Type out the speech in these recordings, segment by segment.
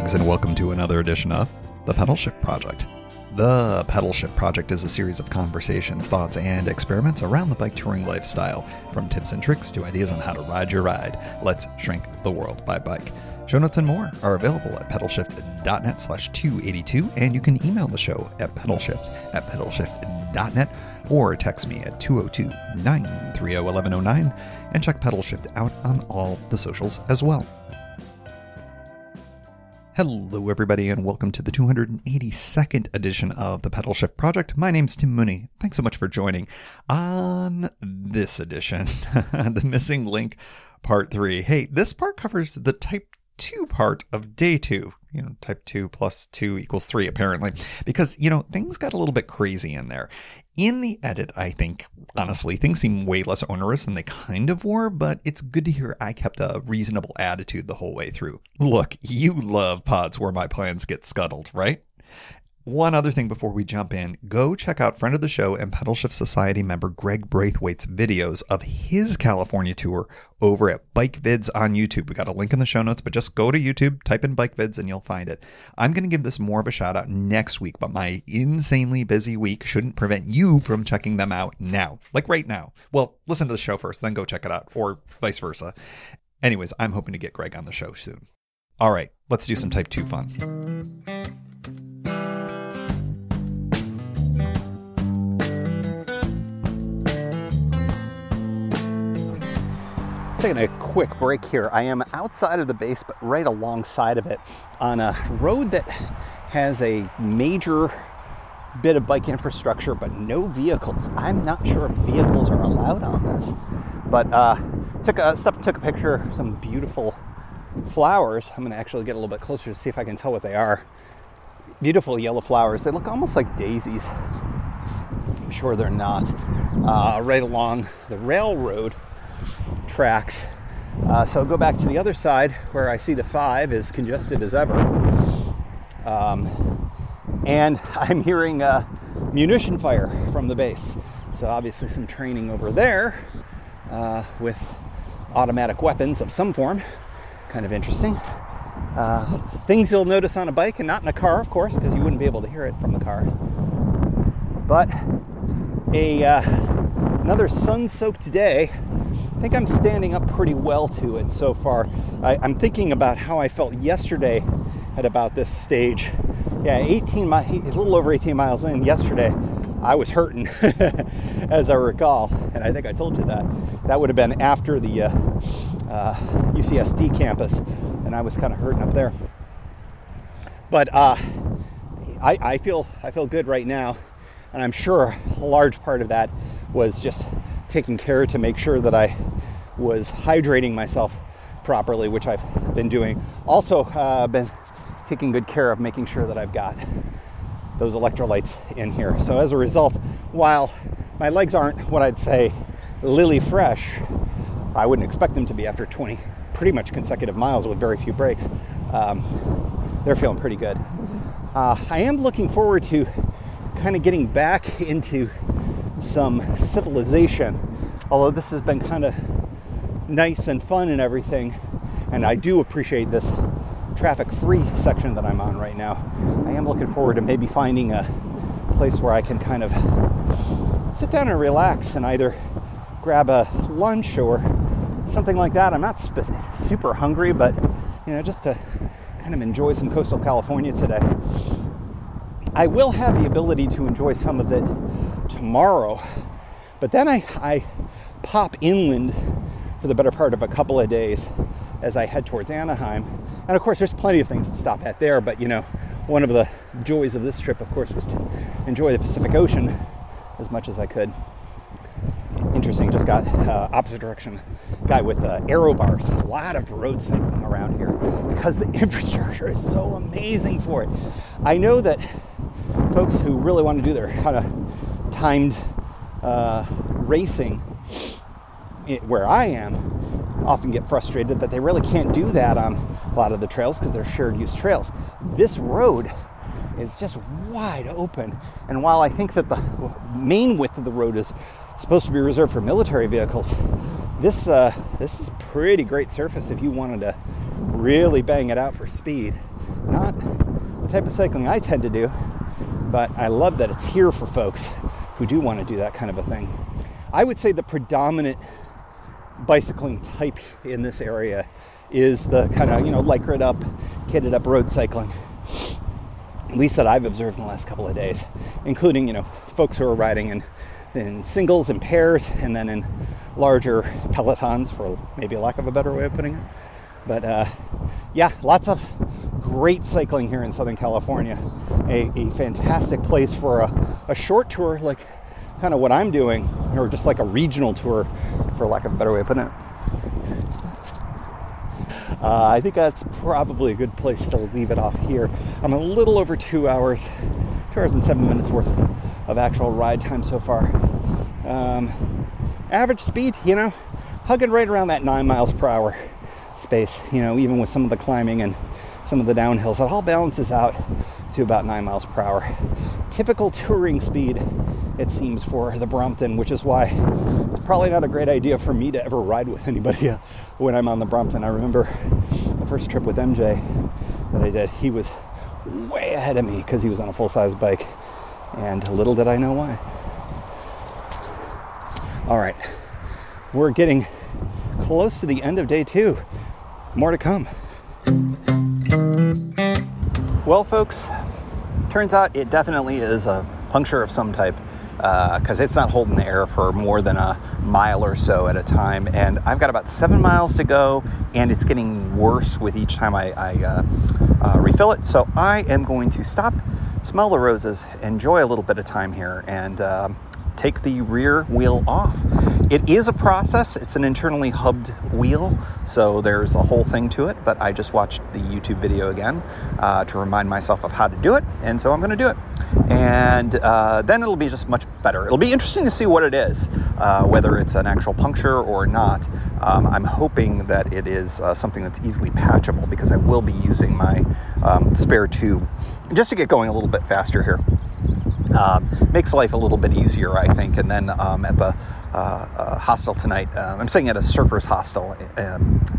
Greetings and welcome to another edition of the Pedalshift Project. The Pedalshift Project is a series of conversations, thoughts, and experiments around the bike touring lifestyle. From tips and tricks to ideas on how to ride your ride, let's shrink the world by bike. Show notes and more are available at pedalshift.net/282, and you can email the show at pedalshift@pedalshift.net or text me at 202-930-1109 and check Pedalshift out on all the socials as well. Hello everybody and welcome to the 282nd edition of the Pedalshift Project. My name's Tim Mooney. Thanks so much for joining. On this edition, the missing link part 3. Hey, this part covers the type 2 part of day 2. Type 2 plus 2 equals 3 apparently, because, things got a little bit crazy in there. In the edit, I think, honestly, things seem way less onerous than they kind of were, but it's good to hear I kept a reasonable attitude the whole way through. Look, you love pods where my plans get scuttled, right? One other thing before we jump in, go check out friend of the show and Pedalshift Society member Greg Braithwaite's videos of his California tour over at Bike Vids on YouTube. We got a link in the show notes, but just go to YouTube, type in Bike Vids, and you'll find it. I'm going to give this more of a shout out next week, but my insanely busy week shouldn't prevent you from checking them out now. Like right now. Well, listen to the show first, then go check it out, or vice versa. Anyways, I'm hoping to get Greg on the show soon. All right, let's do some Type 2 fun. Taking a quick break here. I am outside of the base, but right alongside of it on a road that has a major bit of bike infrastructure, but no vehicles. I'm not sure if vehicles are allowed on this, but took a picture of some beautiful flowers. I'm going to actually get a little bit closer to see if I can tell what they are. Beautiful yellow flowers. They look almost like daisies. I'm sure they're not. Right along the railroad tracks. So I'll go back to the other side where I see the 5 is congested as ever. And I'm hearing munition fire from the base. So obviously some training over there with automatic weapons of some form. Kind of interesting. Things you'll notice on a bike and not in a car, of course, because you wouldn't be able to hear it from the car. But another sun-soaked day. I think I'm standing up pretty well to it so far. I'm thinking about how I felt yesterday at about this stage. Yeah, a little over 18 miles in yesterday, I was hurting, as I recall. And I think I told you that. That would have been after the UCSD campus, and I was kind of hurting up there. But I feel good right now, and I'm sure a large part of that was just taking care to make sure that I was hydrating myself properly, which I've been doing. Also, been taking good care of making sure that I've got those electrolytes in here. So as a result, while my legs aren't what I'd say lily fresh, I wouldn't expect them to be after 20 pretty much consecutive miles with very few breaks. They're feeling pretty good. I am looking forward to kind of getting back into some civilization, although this has been kind of nice and fun and everything, and I do appreciate this traffic-free section that I'm on right now. I am looking forward to maybe finding a place where I can kind of sit down and relax and either grab a lunch or something like that. I'm not super hungry, but just to kind of enjoy some coastal California today. I will have the ability to enjoy some of it tomorrow, but then I pop inland for the better part of a couple of days as I head towards Anaheim. And of course there's plenty of things to stop at there, but one of the joys of this trip, of course, was to enjoy the Pacific Ocean as much as I could. Interesting, just got opposite direction guy with aero bars. A lot of road cycling around here because the infrastructure is so amazing for it. I know that folks who really want to do their kind of timed racing where I am often get frustrated that they really can't do that on a lot of the trails because they're shared use trails. This road is just wide open, and while I think that the main width of the road is supposed to be reserved for military vehicles, this is pretty great surface if you wanted to really bang it out for speed. Not the type of cycling I tend to do, but I love that it's here for folks who do want to do that kind of a thing. I would say the predominant bicycling type in this area is the kind of, lycra up, kitted up road cycling, at least that I've observed in the last couple of days, including, folks who are riding in singles and pairs, and then in larger pelotons, for maybe a lack of a better way of putting it. But lots of great cycling here in Southern California. A fantastic place for a short tour, like kind of what I'm doing, or just like a regional tour, for lack of a better way of putting it. I think that's probably a good place to leave it off here. I'm a little over 2 hours and 7 minutes worth of actual ride time so far. Average speed, hugging right around that 9 miles per hour space, even with some of the climbing and some of the downhills. It all balances out to about 9 miles per hour. Typical touring speed, it seems, for the Brompton, which is why it's probably not a great idea for me to ever ride with anybody when I'm on the Brompton. I remember the first trip with MJ that I did, he was way ahead of me because he was on a full-size bike, and little did I know why. All right, we're getting close to the end of day 2. More to come. Well, folks, turns out it definitely is a puncture of some type, because it's not holding the air for more than a mile or so at a time. And I've got about 7 miles to go, and it's getting worse with each time I refill it. So I am going to stop, smell the roses, enjoy a little bit of time here, and take the rear wheel off. It is a process. It's an internally hubbed wheel, so there's a whole thing to it, but I just watched the YouTube video again to remind myself of how to do it, and so I'm going to do it. And then it'll be just much better. It'll be interesting to see what it is, whether it's an actual puncture or not. I'm hoping that it is something that's easily patchable, because I will be using my spare tube just to get going a little bit faster here. Makes life a little bit easier, I think. And then at the hostel tonight, I'm staying at a surfer's hostel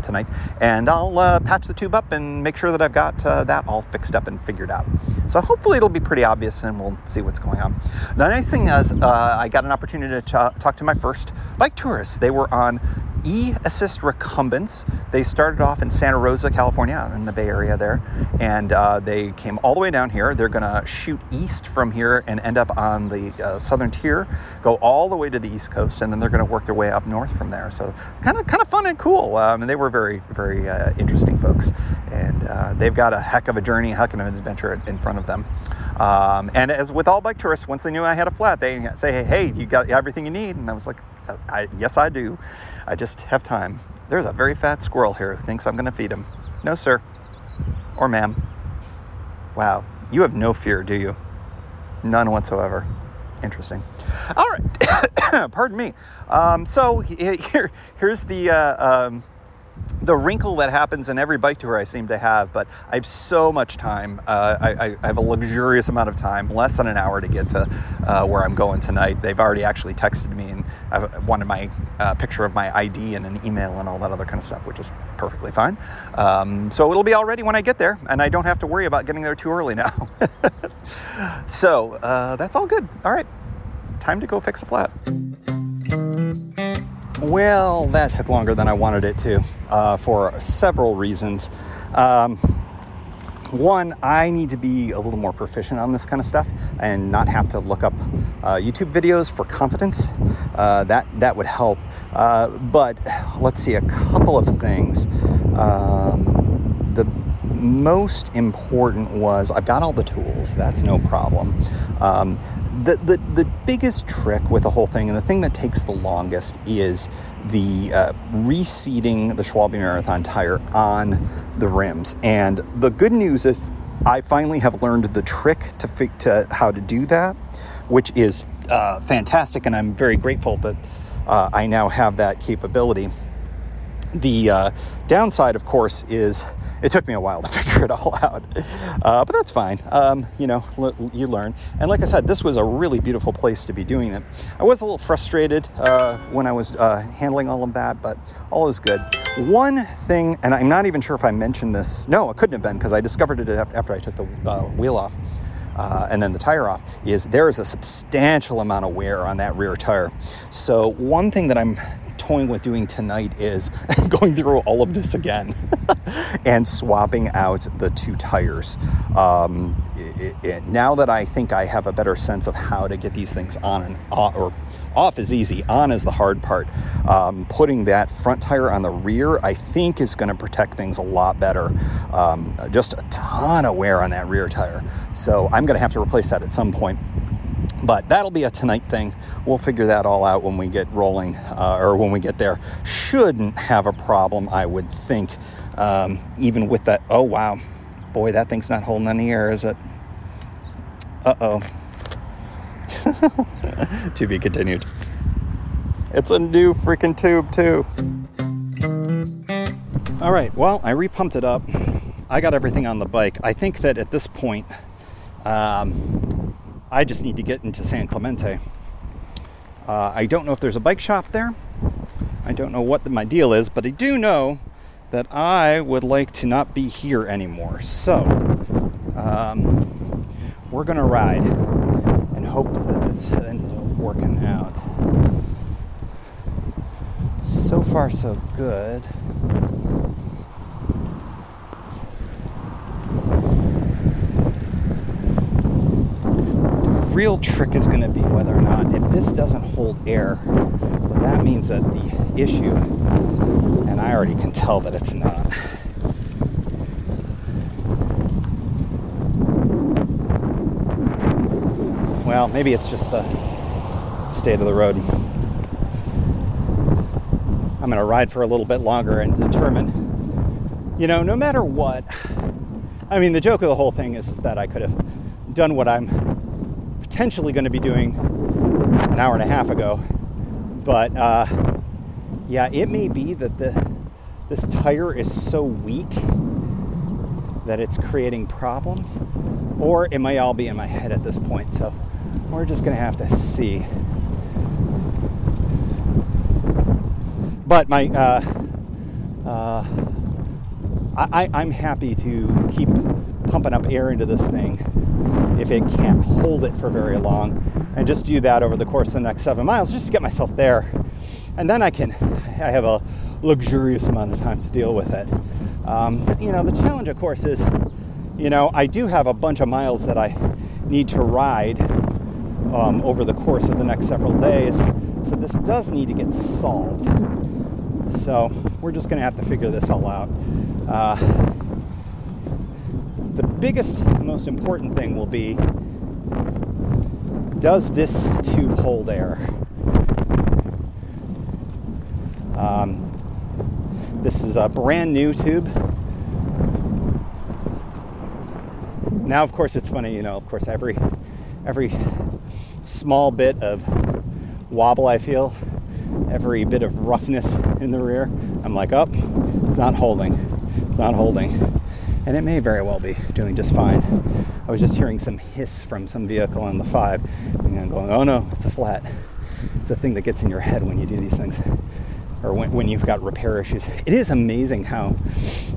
tonight, and I'll patch the tube up and make sure that I've got that all fixed up and figured out. So hopefully it'll be pretty obvious, and we'll see what's going on. The nice thing is I got an opportunity to talk to my first bike tourists. They were on e-assist recumbents. They started off in Santa Rosa, California, in the Bay Area there, and they came all the way down here. They're gonna shoot east from here and end up on the southern tier, go all the way to the East Coast, and then they're gonna work their way up north from there. So kind of fun and cool. And they were very, very interesting folks, and they've got a heck of a journey, a heck of an adventure in front of them. And as with all bike tourists, once they knew I had a flat, they say, hey, you got everything you need? And I was like, yes, I do. I just have time. There's a very fat squirrel here who thinks I'm going to feed him. No, sir. Or ma'am. Wow. You have no fear, do you? None whatsoever. Interesting. All right. Pardon me. So here's the wrinkle that happens in every bike tour I seem to have, but I have so much time. I have a luxurious amount of time, less than an hour to get to where I'm going tonight. They've already actually texted me and I wanted my picture of my ID and an email and all that other kind of stuff, which is perfectly fine. So it'll be all ready when I get there, and I don't have to worry about getting there too early now. So that's all good. All right, time to go fix a flat. Well, that took longer than I wanted it to, for several reasons. One, I need to be a little more proficient on this kind of stuff and not have to look up YouTube videos for confidence. That would help. But let's see, a couple of things. The most important was I've got all the tools. That's no problem. The biggest trick with the whole thing, and the thing that takes the longest, is the reseating the Schwalbe Marathon tire on the rims. And the good news is I finally have learned the trick to how to do that, which is fantastic, and I'm very grateful that I now have that capability. The downside, of course, is it took me a while to figure it all out, but that's fine. You learn. And like I said, this was a really beautiful place to be doing it. I was a little frustrated when I was handling all of that, but all is good. One thing, and I'm not even sure if I mentioned this. No, it couldn't have been, because I discovered it after I took the wheel off and then the tire off, is there is a substantial amount of wear on that rear tire. So one thing that I'm toying with doing tonight is going through all of this again and swapping out the two tires. Now that I think I have a better sense of how to get these things on and off, or off is easy, on is the hard part. Putting that front tire on the rear, I think, is going to protect things a lot better. Just a ton of wear on that rear tire. So I'm going to have to replace that at some point. But that'll be a tonight thing. We'll figure that all out when we get rolling, or when we get there. Shouldn't have a problem, I would think, even with that. Oh, wow. Boy, that thing's not holding any air, is it? Uh-oh. To be continued. It's a new freaking tube, too. All right, well, I repumped it up. I got everything on the bike. I think that at this point, I just need to get into San Clemente. I don't know if there's a bike shop there. I don't know what my deal is, but I do know that I would like to not be here anymore. So, we're going to ride and hope that it ends up working out. So far, so good. Real trick is going to be whether or not, if this doesn't hold air, well, that means that the issue, and I already can tell that it's not. Well, maybe it's just the state of the road. I'm going to ride for a little bit longer and determine, no matter what. I mean, the joke of the whole thing is that I could have done what I'm potentially going to be doing an hour and a half ago, but yeah, it may be that this tire is so weak that it's creating problems, or it might all be in my head at this point. So we're just going to have to see. But I'm happy to keep pumping up air into this thing if it can't hold it for very long, and just do that over the course of the next 7 miles just to get myself there, and then I have a luxurious amount of time to deal with it. The challenge, of course, is I do have a bunch of miles that I need to ride over the course of the next several days, so this does need to get solved. So we're just going to have to figure this all out. The biggest, most important thing will be, does this tube hold air? This is a brand new tube. Now, of course, it's funny, of course, every small bit of wobble I feel, every bit of roughness in the rear, I'm like, oh, it's not holding. It's not holding. And it may very well be doing just fine. I was just hearing some hiss from some vehicle on the 5, and I'm going, oh no, it's a flat. It's a thing that gets in your head when you do these things, or when you've got repair issues. It is amazing how,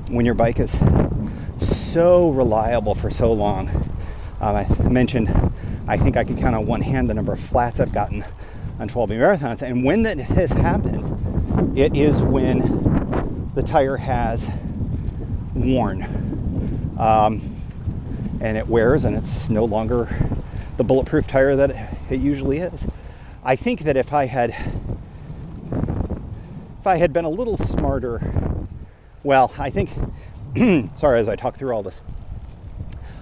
when your bike is so reliable for so long, I mentioned, I think I can count on one hand the number of flats I've gotten on 12 marathons, and when that has happened, it is when the tire has worn. And it wears, and it's no longer the bulletproof tire that it usually is. I think that if I had been a little smarter, well, I think, sorry, as I talk through all this,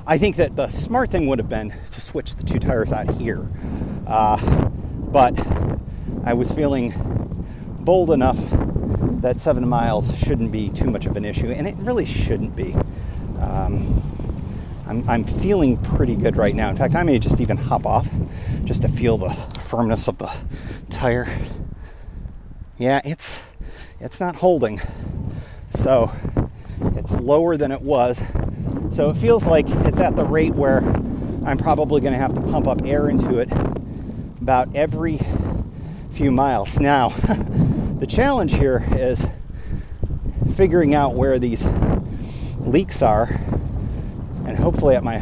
I think that the smart thing would have been to switch the two tires out here. But I was feeling bold enough that 7 miles shouldn't be too much of an issue, and it really shouldn't be. I'm feeling pretty good right now. In fact, I may just even hop off just to feel the firmness of the tire. Yeah, it's not holding. So it's lower than it was. So it feels like it's at the rate where I'm probably going to have to pump up air into it about every few miles. Now, the challenge here is figuring out where these leaks are, and hopefully at my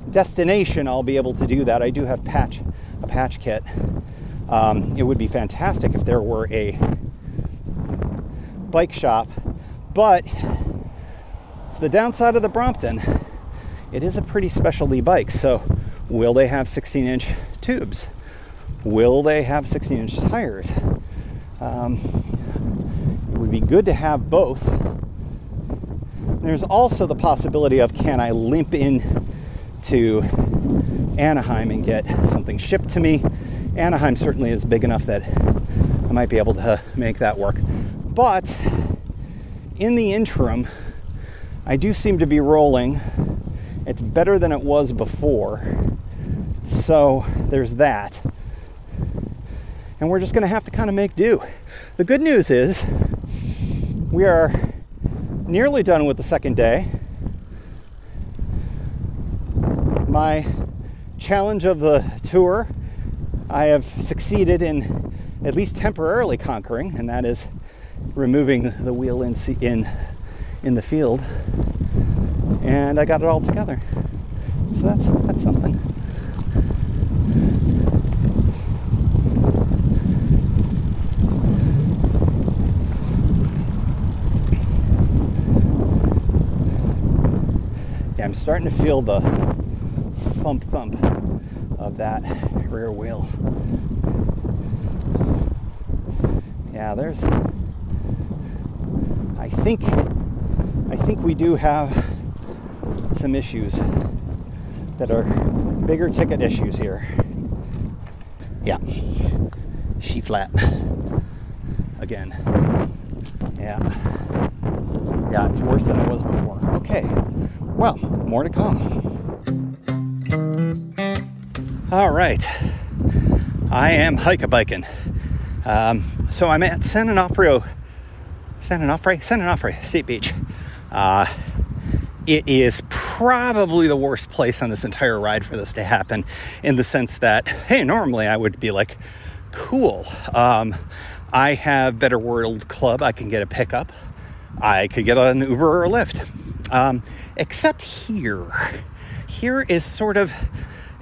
destination I'll be able to do that. I do have a patch kit. It would be fantastic if there were a bike shop, but it's the downside of the Brompton. It is a pretty specialty bike, so will they have 16-inch tubes? Will they have 16-inch tires? It would be good to have both. There's also the possibility of, can I limp in to Anaheim and get something shipped to me? Anaheim certainly is big enough that I might be able to make that work. But in the interim, I do seem to be rolling. It's better than it was before. So there's that. And we're just going to have to kind of make do. The good news is we are nearly done with the second day. My challenge of the tour, I have succeeded in at least temporarily conquering, and that is removing the wheel in the field. And I got it all together. So that's something. Yeah, I'm starting to feel the thump of that rear wheel. Yeah, I think we do have some issues that are bigger ticket issues here. Yeah, she flat again. Yeah, it's worse than it was before. Okay, well, more to come. All right, I am hike-a-biking. So I'm at San Onofre State Beach. It is probably the worst place on this entire ride for this to happen, in the sense that, hey, normally I would be like, cool, I have Better World Club, I can get a pickup, I could get an Uber or a Lyft. Except here is sort of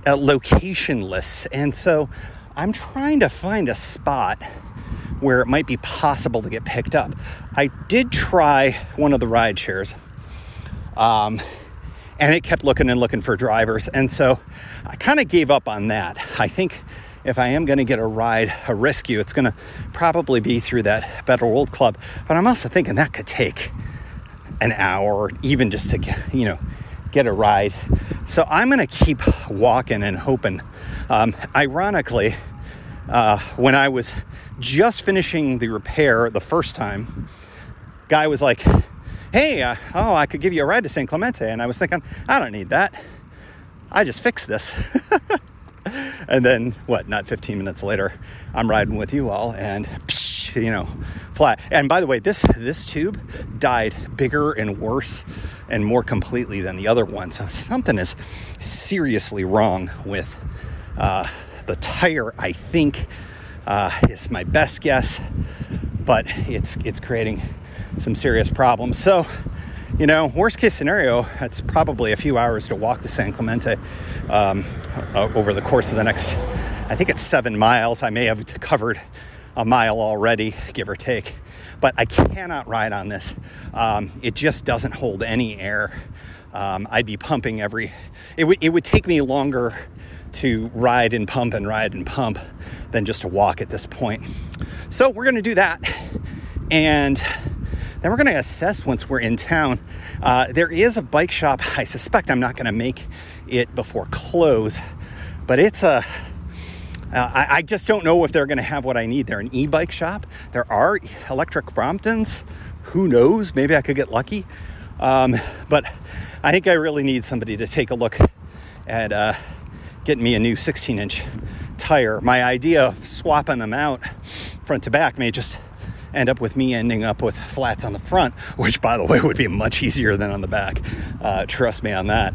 locationless, and so I'm trying to find a spot where it might be possible to get picked up. I did try one of the ride shares, and it kept looking for drivers, and so I kind of gave up on that. I think if I am going to get a rescue, it's going to probably be through that Better World Club, but I'm also thinking that could take an hour, even just to get a ride. So I'm going to keep walking and hoping. Ironically, when I was just finishing the repair the first time, guy was like, hey, I could give you a ride to San Clemente. And I was thinking, I don't need that. I just fixed this. And then, not 15 minutes later, I'm riding with you all, and flat. And by the way, this tube died bigger and worse and more completely than the other one. So something is seriously wrong with the tire, I think, is my best guess, but it's creating some serious problems. So, worst case scenario, it's probably a few hours to walk to San Clemente over the course of the next, I think it's 7 miles. I may have covered a mile already, give or take, but I cannot ride on this. It just doesn't hold any air. I'd be pumping it would take me longer to ride and pump than just to walk at this point. So we're going to do that, and then we're going to assess once we're in town. There is a bike shop. I suspect I'm not going to make it before close, but it's I just don't know if they're going to have what I need. They're an e-bike shop. There are electric Bromptons. Who knows? Maybe I could get lucky. But I think I really need somebody to take a look at getting me a new 16-inch tire. My idea of swapping them out front to back may just end up with me ending up with flats on the front, which, by the way, would be much easier than on the back. Trust me on that.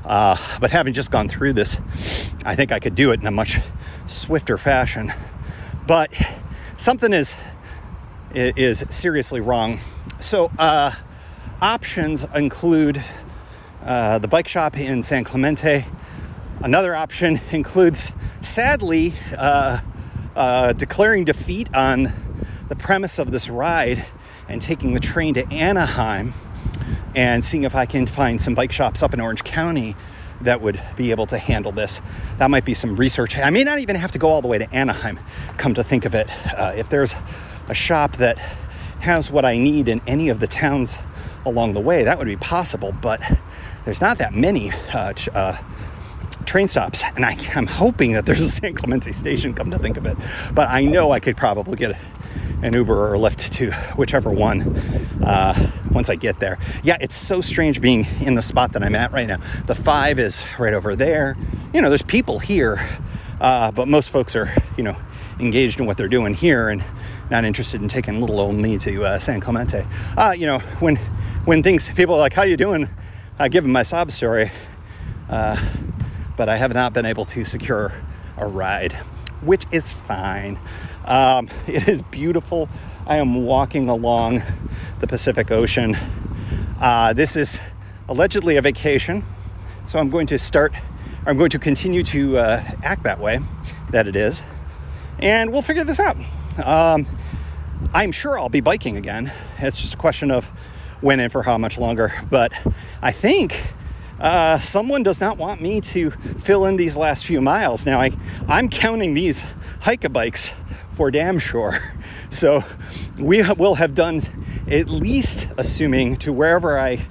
But having just gone through this, I think I could do it in a much swifter fashion. But something is seriously wrong. So options include the bike shop in San Clemente. Another option includes, sadly, declaring defeat on the premise of this ride and taking the train to Anaheim and seeing if I can find some bike shops up in Orange County that would be able to handle this. That might be some research. I may not even have to go all the way to Anaheim, come to think of it. If there's a shop that has what I need in any of the towns along the way, that would be possible, but there's not that many train stops, and I'm hoping that there's a San Clemente station, come to think of it, but I know I could probably get an Uber or a Lyft to whichever one once I get there. Yeah, it's so strange being in the spot that I'm at right now. The 5 is right over there. You know, there's people here, but most folks are, engaged in what they're doing here and not interested in taking little old me to San Clemente. When people are like, how you doing? I give them my sob story, but I have not been able to secure a ride, which is fine. It is beautiful. I am walking along the Pacific Ocean. This is allegedly a vacation, so I'm going to continue to act that way, that it is, and we'll figure this out. I'm sure I'll be biking again. It's just a question of when and for how much longer, but I think someone does not want me to fill in these last few miles. Now, I'm counting these hike-a-bikes for damn sure. So we will have done, at least assuming, to wherever I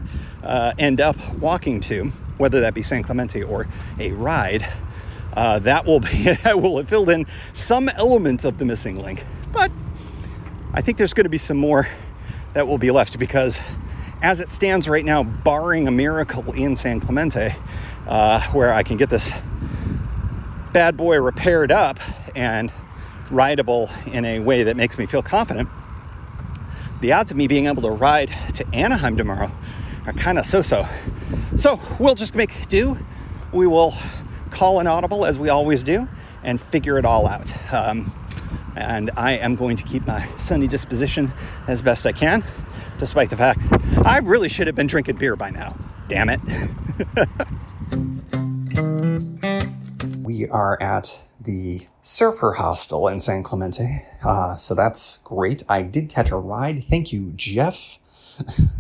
end up walking to, whether that be San Clemente or a ride, that will have filled in some element of the missing link. But I think there's going to be some more that will be left, because as it stands right now, barring a miracle in San Clemente, where I can get this bad boy repaired up and rideable in a way that makes me feel confident, the odds of me being able to ride to Anaheim tomorrow are kind of so-so. So we'll just make do. We will call an audible, as we always do, and figure it all out. And I am going to keep my sunny disposition as best I can, despite the fact I really should have been drinking beer by now. Damn it. We are at the Surfer Hostel in San Clemente, so that's great. I did catch a ride. Thank you, Jeff.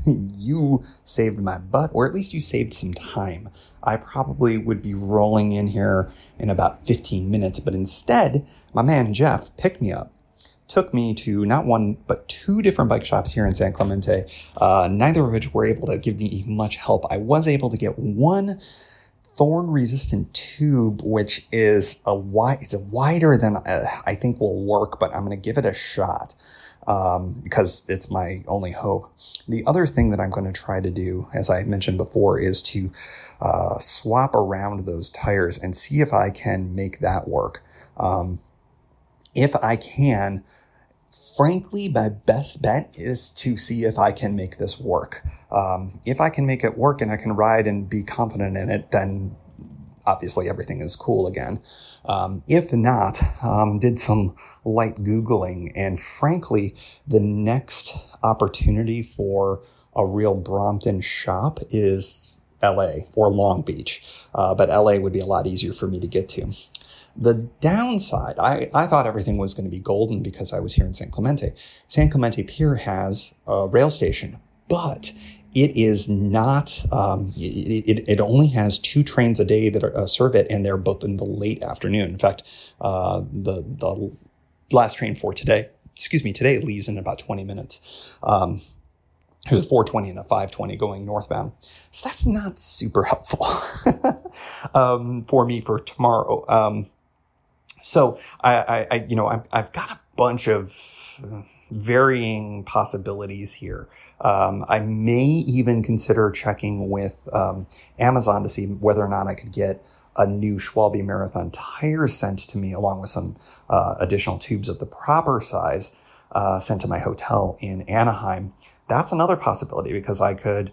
You saved my butt, or at least you saved some time. I probably would be rolling in here in about 15 minutes, but instead, my man Jeff picked me up, took me to not one, but 2 different bike shops here in San Clemente, neither of which were able to give me much help. I was able to get one thorn-resistant tube, which is it's wider than I think will work, but I'm going to give it a shot because it's my only hope. The other thing that I'm going to try to do, as I mentioned before, is to swap around those tires and see if I can make that work. If I can, frankly, my best bet is to see if I can make this work. If I can make it work and I can ride and be confident in it, then obviously everything is cool again. If not, did some light Googling, and frankly, the next opportunity for a real Brompton shop is LA or Long Beach. But LA would be a lot easier for me to get to. The downside, I thought everything was going to be golden because I was here in San Clemente. San Clemente Pier has a rail station, but it is not, it only has 2 trains a day that serve it, and they're both in the late afternoon. In fact, the last train for today leaves in about 20 minutes. There's a 4:20 and a 5:20 going northbound. So that's not super helpful for me for tomorrow. So I've got a bunch of varying possibilities here. I may even consider checking with Amazon to see whether or not I could get a new Schwalbe Marathon tire sent to me, along with some additional tubes of the proper size. sent to my hotel in Anaheim. That's another possibility, because I could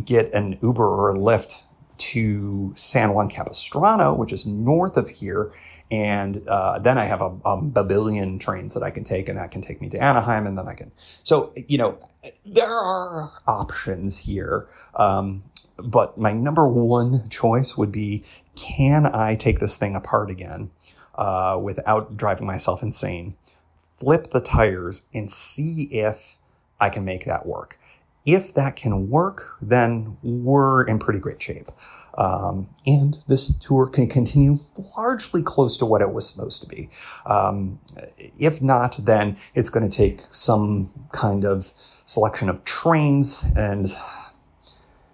get an Uber or a Lyft to San Juan Capistrano, which is north of here. And then I have a babillion trains that I can take, and that can take me to Anaheim, and then I can. So, there are options here. But my number one choice would be, can I take this thing apart again without driving myself insane, flip the tires, and see if I can make that work. If that can work, then we're in pretty great shape. And this tour can continue largely close to what it was supposed to be. If not, then it's going to take some kind of selection of trains and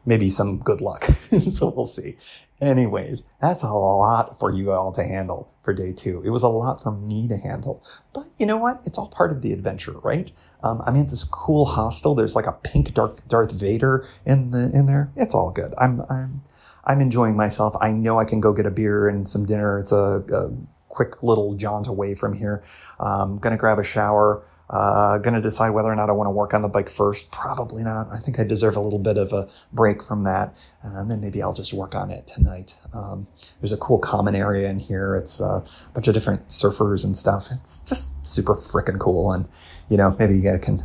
maybe some good luck. So we'll see. Anyways, that's a lot for you all to handle for day 2. It was a lot for me to handle, but you know what? It's all part of the adventure, right? I'm at this cool hostel. There's like a pink Darth Vader in there. It's all good. I'm enjoying myself. I know I can go get a beer and some dinner. It's a quick little jaunt away from here. I'm gonna grab a shower. Gonna decide whether or not I want to work on the bike first. Probably not. I think I deserve a little bit of a break from that. And then maybe I'll just work on it tonight. There's a cool common area in here. It's a bunch of different surfers and stuff. It's just super freaking cool. And, maybe I can,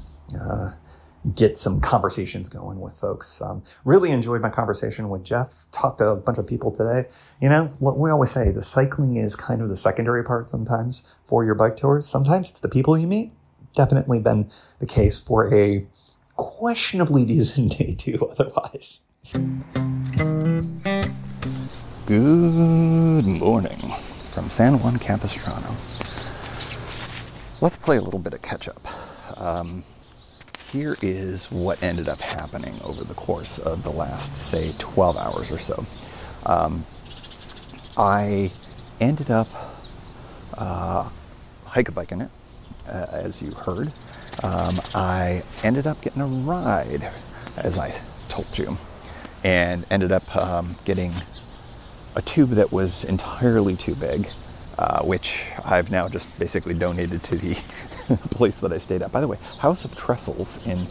get some conversations going with folks. Really enjoyed my conversation with Jeff. Talked to a bunch of people today. What we always say, the cycling is kind of the secondary part sometimes for your bike tours. Sometimes it's the people you meet. Definitely been the case for a questionably decent day 2 otherwise. Good morning from San Juan Capistrano. Let's play a little bit of catch up. Here is what ended up happening over the course of the last, say, 12 hours or so. I ended up hike-a-biking it. As you heard, I ended up getting a ride, as I told you, and ended up getting a tube that was entirely too big, which I've now just basically donated to the place that I stayed at. By the way, House of Trestles in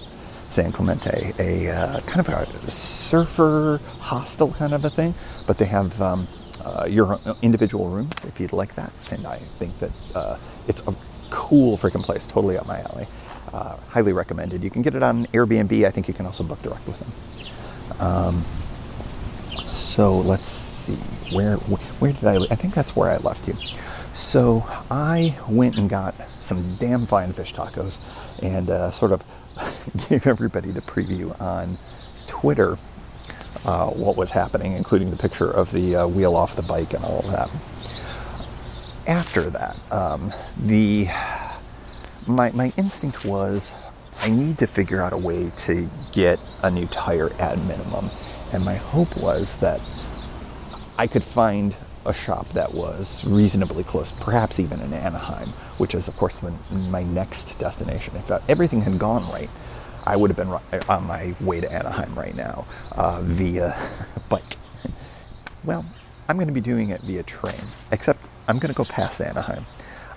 San Clemente, a kind of a surfer hostel kind of a thing, but they have your individual rooms if you'd like that, and I think that it's a cool freaking place, totally up my alley. Highly recommended. You can get it on Airbnb. I think you can also book direct with them. So let's see, where did I think that's where I left you. So I went and got some damn fine fish tacos and sort of gave everybody the preview on Twitter what was happening, including the picture of the wheel off the bike and all of that. After that, my instinct was I need to figure out a way to get a new tire at minimum. And my hope was that I could find a shop that was reasonably close, perhaps even in Anaheim, which is, of course, my next destination. If everything had gone right, I would have been on my way to Anaheim right now via bike. Well, I'm going to be doing it via train, except I'm going to go past Anaheim.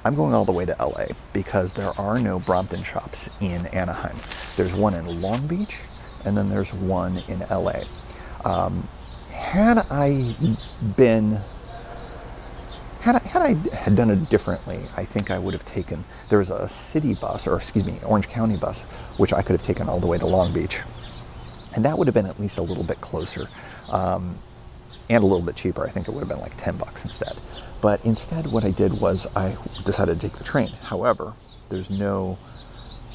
I'm going all the way to LA because there are no Brompton shops in Anaheim. There's one in Long Beach, and then there's one in LA. Had I done it differently, I think I would have taken, there was a city bus, or excuse me, Orange County bus, which I could have taken all the way to Long Beach. And that would have been at least a little bit closer, and a little bit cheaper. I think it would have been like $10 instead. But instead what I did was I decided to take the train. However, there's no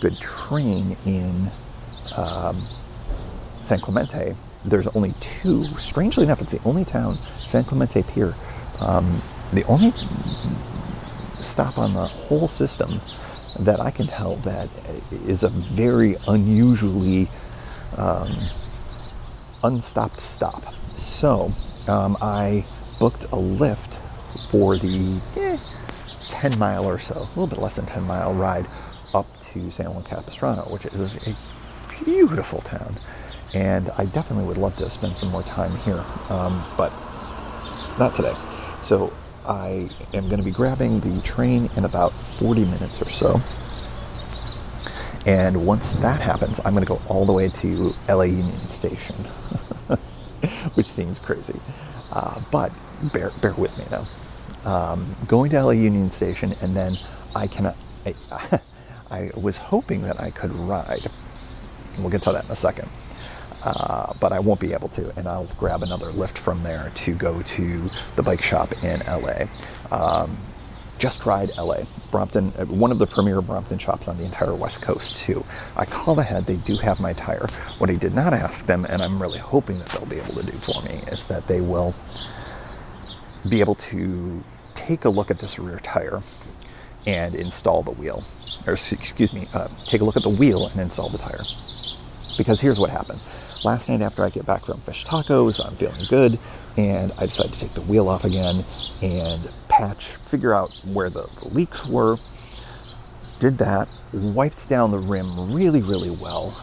good train in San Clemente. There's only two. Strangely enough, it's the only town, San Clemente Pier, the only stop on the whole system that I can tell that is a very unusually unstopped stop. So I booked a Lyft for the 10 mile or so, a little bit less than 10 mile ride up to San Juan Capistrano, which is a beautiful town. And I definitely would love to spend some more time here, but not today. So I am going to be grabbing the train in about 40 minutes or so. And once that happens, I'm going to go all the way to LA Union Station, which seems crazy. But bear with me now. Going to LA Union Station, and then I was hoping that I could ride. We'll get to that in a second. But I won't be able to, and I'll grab another lift from there to go to the bike shop in LA. Just Ride LA, Brompton, one of the premier Brompton shops on the entire West Coast too. I called ahead, they do have my tire. What I did not ask them, and I'm really hoping that they'll be able to do for me, is that they will be able to take a look at this rear tire and install the wheel. Or excuse me, take a look at the wheel and install the tire. Because here's what happened. Last night after I get back from fish tacos, I'm feeling good, and I decided to take the wheel off again and figure out where the leaks were. Did that, wiped down the rim really, really well,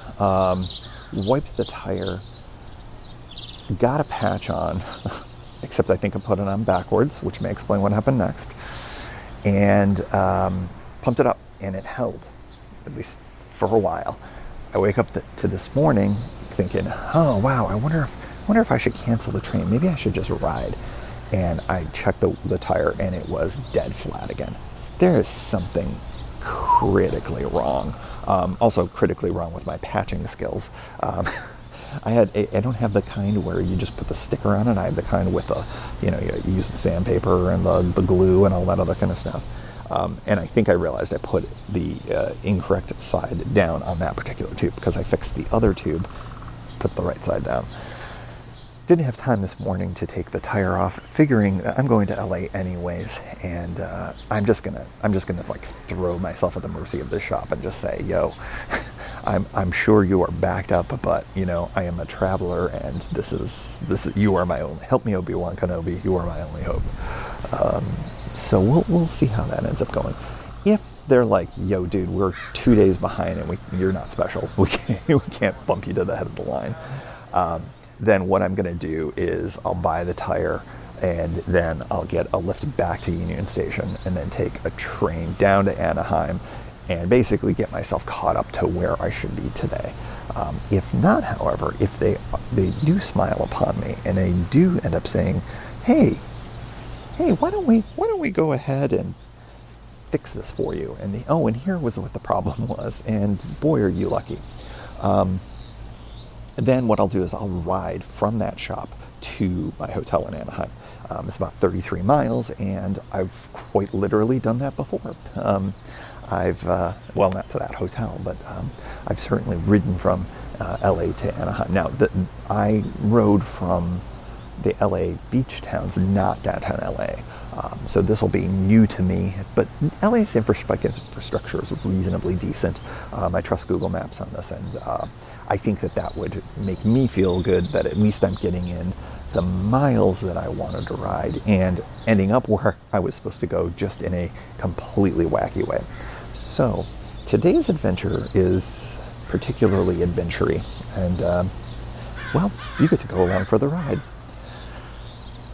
wiped the tire, got a patch on, except I think I put it on backwards, which may explain what happened next, and pumped it up, and it held, at least for a while. I wake up to this morning thinking, oh wow, I wonder if I should cancel the train. Maybe I should just ride. And I checked the tire, and it was dead flat again. There is something critically wrong. Also critically wrong with my patching skills. I don't have the kind where you just put the sticker on it. I have the kind with the, you use the sandpaper and the glue and all that other kind of stuff. And I think I realized I put the incorrect side down on that particular tube, because I fixed the other tube, put the right side down. Didn't have time this morning to take the tire off, figuring that I'm going to LA anyways, and I'm just gonna like throw myself at the mercy of this shop and just say, yo, I'm sure you are backed up, but I am a traveler, and this is you are my only, help me Obi-Wan Kenobi, you are my only hope. So we'll see how that ends up going. If they're like, yo dude, we're 2 days behind and you're not special, we can't bump you to the head of the line, then what I'm going to do is I'll buy the tire, and then I'll get a lift back to Union Station, and then take a train down to Anaheim, and basically get myself caught up to where I should be today. If not, however, if they do smile upon me and they do end up saying, hey, why don't we go ahead and fix this for you? And and here was what the problem was, and boy, are you lucky. Then what I'll do is I'll ride from that shop to my hotel in Anaheim. It's about 33 miles, and I've quite literally done that before. Well, not to that hotel, but I've certainly ridden from LA to Anaheim. Now, I rode from the LA beach towns, not downtown LA. So this will be new to me, but LA's infrastructure is reasonably decent. I trust Google Maps on this, and I think that would make me feel good that at least I'm getting in the miles that I wanted to ride and ending up where I was supposed to go, just in a completely wacky way. So today's adventure is particularly adventure-y, and well, you get to go along for the ride.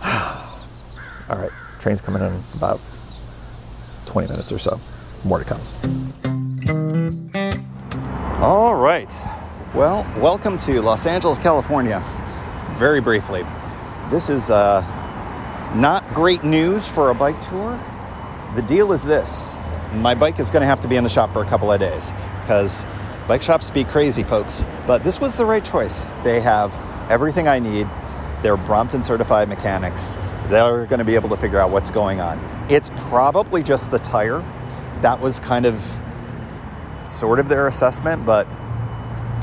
All right, train's coming in about 20 minutes or so. More to come. All right. Well, welcome to Los Angeles, California. Very briefly, this is not great news for a bike tour. The deal is this. My bike is going to have to be in the shop for a couple of days, because bike shops be crazy, folks. But this was the right choice. They have everything I need. They're Brompton certified mechanics. They're going to be able to figure out what's going on. It's probably just the tire. That was kind of sort of their assessment, but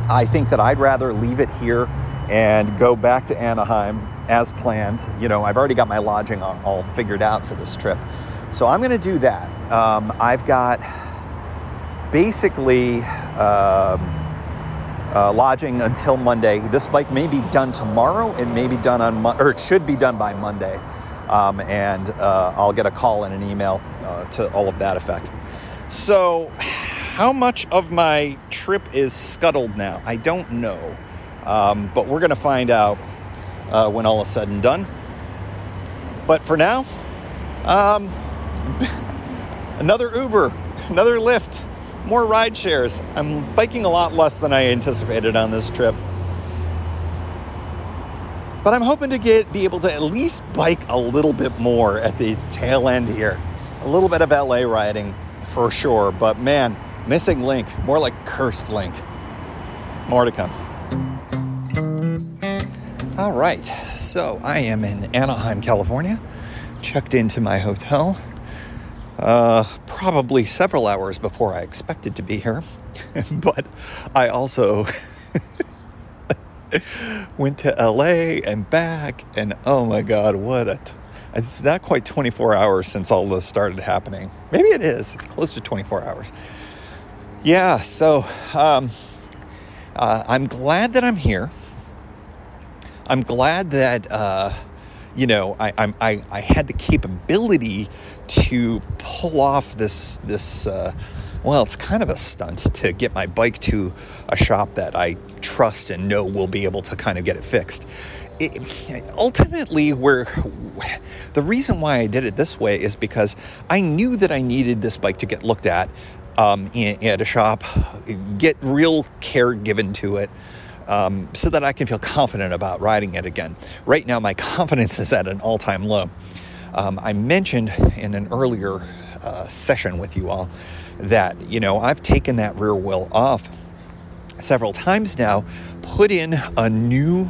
I think that I'd rather leave it here and go back to Anaheim as planned. I've already got my lodging all figured out for this trip. So I'm going to do that. I've got basically lodging until Monday. This bike may be done tomorrow. It may be done or it should be done by Monday. And I'll get a call and an email to all of that effect. So how much of my trip is scuttled now? I don't know. But we're going to find out when all is said and done. But for now, another Uber, another Lyft, more ride shares. I'm biking a lot less than I anticipated on this trip. But I'm hoping to be able to at least bike a little bit more at the tail end here. A little bit of LA riding for sure, but man, missing link, more like cursed link. More to come. All right, so I am in Anaheim, California. Checked into my hotel probably several hours before I expected to be here. But I also went to LA and back, and oh my God, it's not quite 24 hours since all this started happening. Maybe it is. It's close to 24 hours. Yeah, so I'm glad that I'm here. I'm glad that, I had the capability to pull off this it's kind of a stunt to get my bike to a shop that I trust and know will be able to kind of get it fixed. Ultimately, the reason why I did it this way is because I knew that I needed this bike to get looked at at a shop, get real care given to it, so that I can feel confident about riding it again. Right now, my confidence is at an all-time low. I mentioned in an earlier session with you all that, I've taken that rear wheel off several times now, put in a new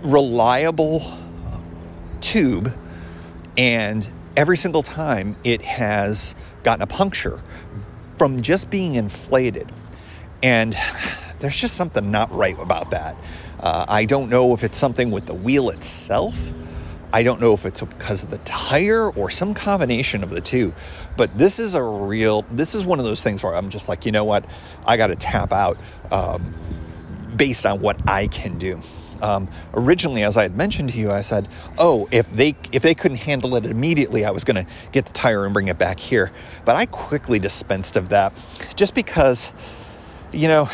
reliable tube, and every single time it has gotten a puncture from just being inflated. And there's just something not right about that. I don't know if it's something with the wheel itself. I don't know if it's because of the tire or some combination of the two. But this is one of those things where I'm just like, you know what? I got to tap out based on what I can do. Originally, as I had mentioned to you, I said, if they couldn't handle it immediately, I was going to get the tire and bring it back here. But I quickly dispensed of that, just because, even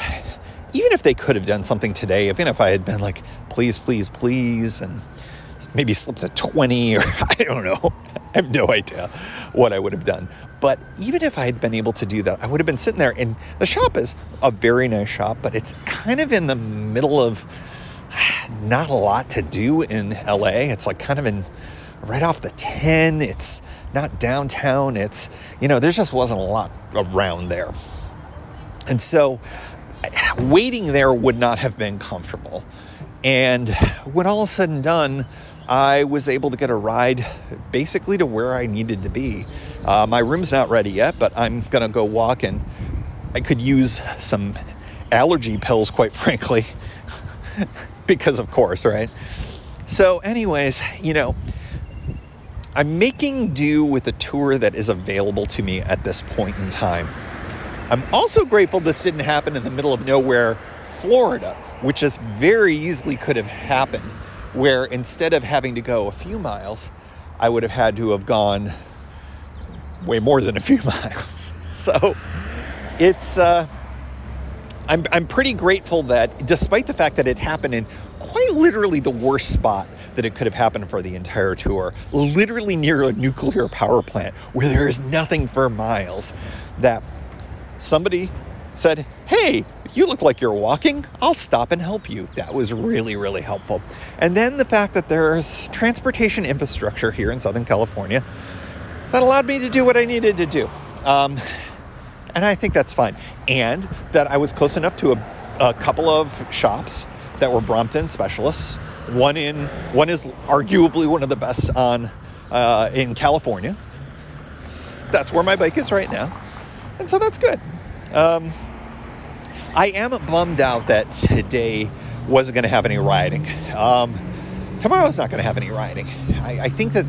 if they could have done something today, even if I had been like, please, please, please, and maybe slipped a 20, or I don't know. I have no idea what I would have done. But even if I had been able to do that, I would have been sitting there. And the shop is a very nice shop, but it's kind of in the middle of not a lot to do in LA. It's like kind of right off the 10. It's not downtown. It's, there just wasn't a lot around there. And so waiting there would not have been comfortable. And when all is said and done, I was able to get a ride basically to where I needed to be. My room's not ready yet, but I'm going to go walk, and I could use some allergy pills, quite frankly, because of course, right? So anyways, I'm making do with the tour that is available to me at this point in time. I'm also grateful this didn't happen in the middle of nowhere, Florida, which just very easily could have happened, where instead of having to go a few miles, I would have had to have gone way more than a few miles. So it's, I'm pretty grateful that despite the fact that it happened in quite literally the worst spot that it could have happened for the entire tour, literally near a nuclear power plant where there is nothing for miles, that somebody said, hey, you look like you're walking. I'll stop and help you. That was really, really helpful. And then the fact that there's transportation infrastructure here in Southern California that allowed me to do what I needed to do. And I think that's fine. And that I was close enough to a couple of shops that were Brompton specialists. One is arguably one of the best in California. That's where my bike is right now. And so that's good. I am bummed out that today wasn't going to have any riding. Tomorrow's not going to have any riding. I think that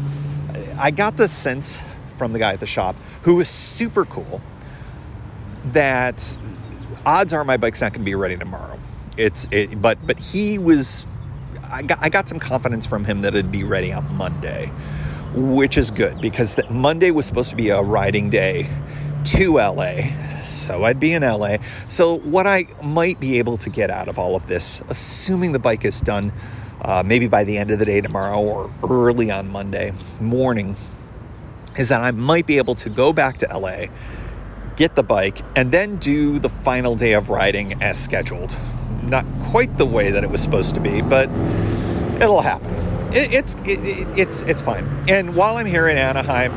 I got the sense from the guy at the shop, who was super cool, that odds are my bike's not going to be ready tomorrow. But he was. I got some confidence from him that it'd be ready on Monday, which is good because Monday was supposed to be a riding day to LA. So I'd be in LA. So what I might be able to get out of all of this, assuming the bike is done maybe by the end of the day tomorrow or early on Monday morning, is that I might be able to go back to LA, get the bike, and then do the final day of riding as scheduled. Not quite the way that it was supposed to be, but it'll happen. It's fine. And while I'm here in Anaheim,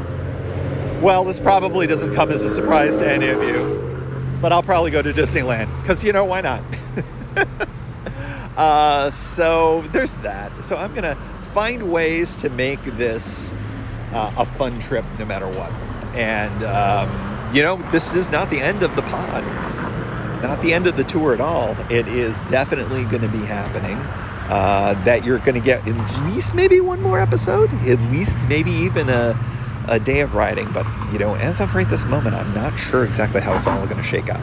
well, this probably doesn't come as a surprise to any of you, but I'll probably go to Disneyland, because, why not? So there's that. So I'm going to find ways to make this a fun trip no matter what. And, this is not the end of the pod. Not the end of the tour at all. It is definitely going to be happening. That you're going to get at least maybe one more episode. At least maybe even a day of riding. But, as of right this moment, I'm not sure exactly how it's all going to shake out.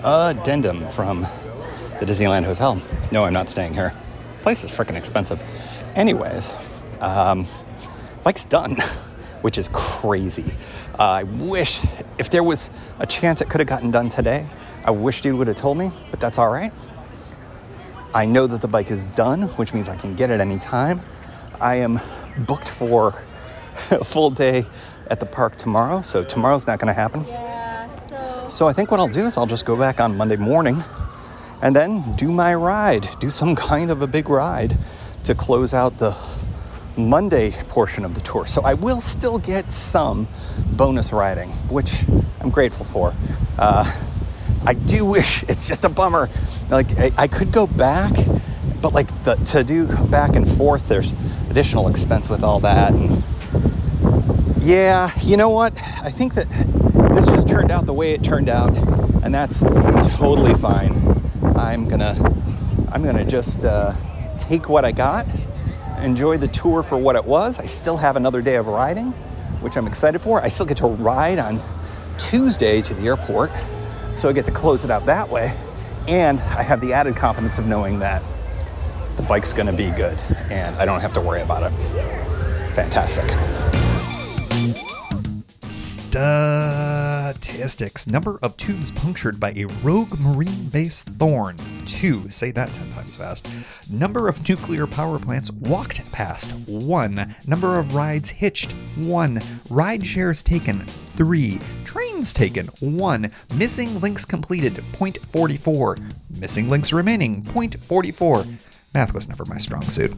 Addendum from the Disneyland Hotel. No, I'm not staying here. Place is freaking expensive. Anyways, bike's done, which is crazy. I wish, if there was a chance it could have gotten done today, I wish dude would have told me, but that's all right. I know that the bike is done, which means I can get it any time. I am booked for a full day at the park tomorrow, so tomorrow's not going to happen. So I think what I'll do is I'll just go back on Monday morning and then do my ride, do some kind of a big ride to close out the Monday portion of the tour. So I will still get some bonus riding, which I'm grateful for. I do wish, it's just a bummer. Like, I could go back, but to do back and forth, there's additional expense with all that. And yeah, you know what? I think that this just turned out the way it turned out, and that's totally fine. I'm gonna just take what I got, enjoy the tour for what it was. I still have another day of riding, which I'm excited for. I still get to ride on Tuesday to the airport, so I get to close it out that way. And I have the added confidence of knowing that the bike's gonna be good and I don't have to worry about it. Fantastic. Statistics. Number of tubes punctured by a rogue marine-based thorn. 2. Say that 10 times fast. Number of nuclear power plants walked past. 1. Number of rides hitched. 1. Ride shares taken. 3. Trains taken. 1. Missing links completed. 0.44. Missing links remaining. 0.44. Math was never my strong suit.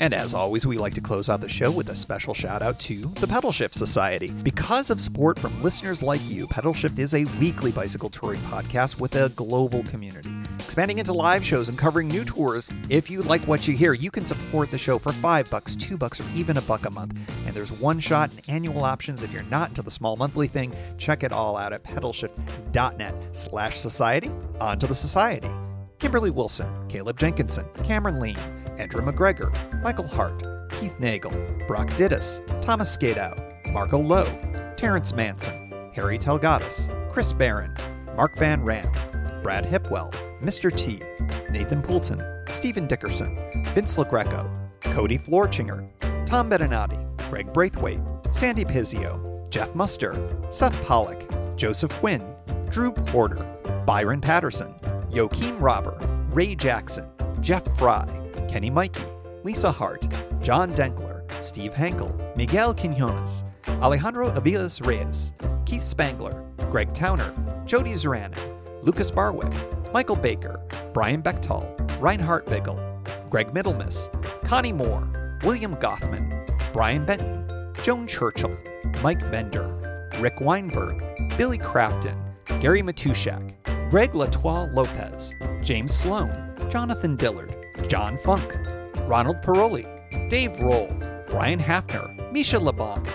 And as always, we like to close out the show with a special shout out to the Pedalshift Society. Because of support from listeners like you, Pedalshift is a weekly bicycle touring podcast with a global community. Expanding into live shows and covering new tours. If you like what you hear, you can support the show for $5, $2, or even $1 a month. And there's one-shot and annual options if you're not into the small monthly thing. Check it all out at pedalshift.net/society. On to the society. Kimberly Wilson, Caleb Jenkinson, Cameron Lean, Andrew McGregor, Michael Hart, Keith Nagel, Brock Dittus, Thomas Skadow, Marco Lowe, Terrence Manson, Harry Telgadis, Chris Barron, Mark Van Ram, Brad Hipwell, Mr. T, Nathan Poulton, Stephen Dickerson, Vince LaGreco, Cody Florchinger, Tom Beninati, Greg Braithwaite, Sandy Pizzio, Jeff Muster, Seth Pollock, Joseph Quinn, Drew Porter, Byron Patterson, Joachim Robber, Ray Jackson, Jeff Fry, Kenny Mikey, Lisa Hart, John Denkler, Steve Hankel, Miguel Quinones, Alejandro Aviles Reyes, Keith Spangler, Greg Towner, Jody Zeranin, Lucas Barwick, Michael Baker, Brian Bechtal, Reinhard Bigel, Greg Middlemiss, Connie Moore, William Gothman, Brian Benton, Joan Churchill, Mike Bender, Rick Weinberg, Billy Crafton, Gary Matushak, Greg Latoile Lopez, James Sloan, Jonathan Dillard, John Funk, Ronald Paroli, Dave Roll, Brian Hafner, Misha LeBon,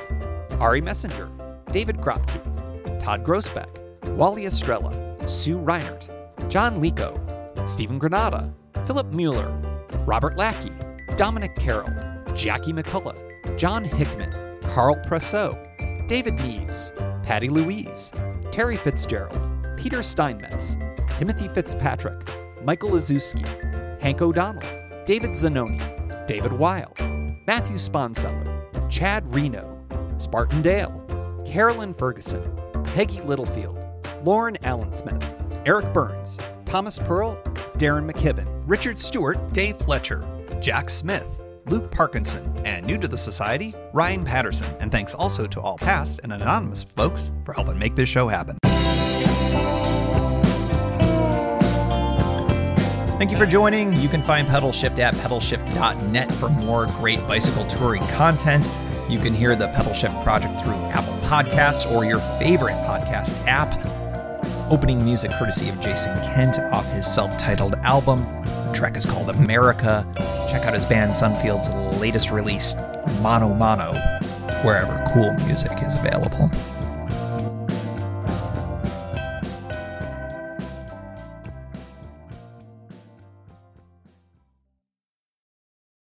Ari Messenger, David Kropke, Todd Grossbeck, Wally Estrella, Sue Reinert, John Lico, Stephen Granada, Philip Mueller, Robert Lackey, Dominic Carroll, Jackie McCullough, John Hickman, Carl Presseau, David Neves, Patty Louise, Terry Fitzgerald, Peter Steinmetz, Timothy Fitzpatrick, Michael Izuski, Hank O'Donnell, David Zanoni, David Weil, Matthew Sponseller, Chad Reno, Spartan Dale, Carolyn Ferguson, Peggy Littlefield, Lauren Allensmith, Eric Burns, Thomas Pearl, Darren McKibben, Richard Stewart, Dave Fletcher, Jack Smith, Luke Parkinson, and new to the Society, Ryan Patterson. And thanks also to all past and anonymous folks for helping make this show happen. Thank you for joining. You can find Pedalshift at pedalshift.net for more great bicycle touring content. You can hear the Pedalshift project through Apple Podcasts or your favorite podcast app. Opening music courtesy of Jason Kent off his self-titled album. The track is called America. Check out his band Sunfield's latest release, Mono Mono, wherever cool music is available.